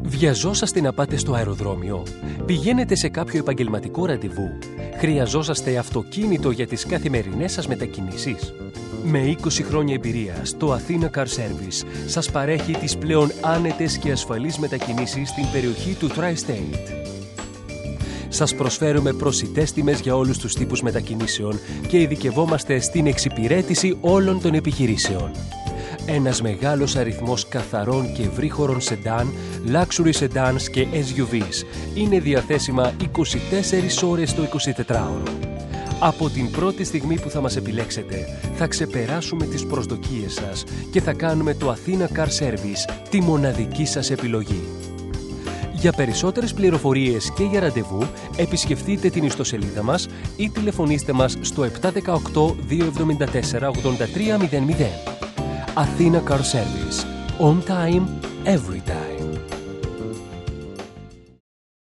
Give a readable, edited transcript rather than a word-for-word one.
Βιαζόσαστε να πάτε στο αεροδρόμιο? Πηγαίνετε σε κάποιο επαγγελματικό ραντεβού? Χρειαζόσαστε αυτοκίνητο για τις καθημερινές σας μετακινήσεις? Με 20 χρόνια εμπειρίας, το Athena Car Service σας παρέχει τις πλέον άνετες και ασφαλείς μετακινήσεις στην περιοχή του Tri-State. Σας προσφέρουμε προσιτές τιμές για όλους τους τύπους μετακινήσεων και ειδικευόμαστε στην εξυπηρέτηση όλων των επιχειρήσεων. Ένας μεγάλος αριθμός καθαρών και ευρύχωρων σεντάν, luxury sedans και SUVs είναι διαθέσιμα 24 ώρες το 24ωρο. Από την πρώτη στιγμή που θα μας επιλέξετε, θα ξεπεράσουμε τις προσδοκίες σας και θα κάνουμε το Athena Car Service τη μοναδική σας επιλογή. Για περισσότερες πληροφορίες και για ραντεβού, επισκεφτείτε την ιστοσελίδα μας ή τηλεφωνήστε μας στο 718 274 8300. Athena Car Service. On time, every time.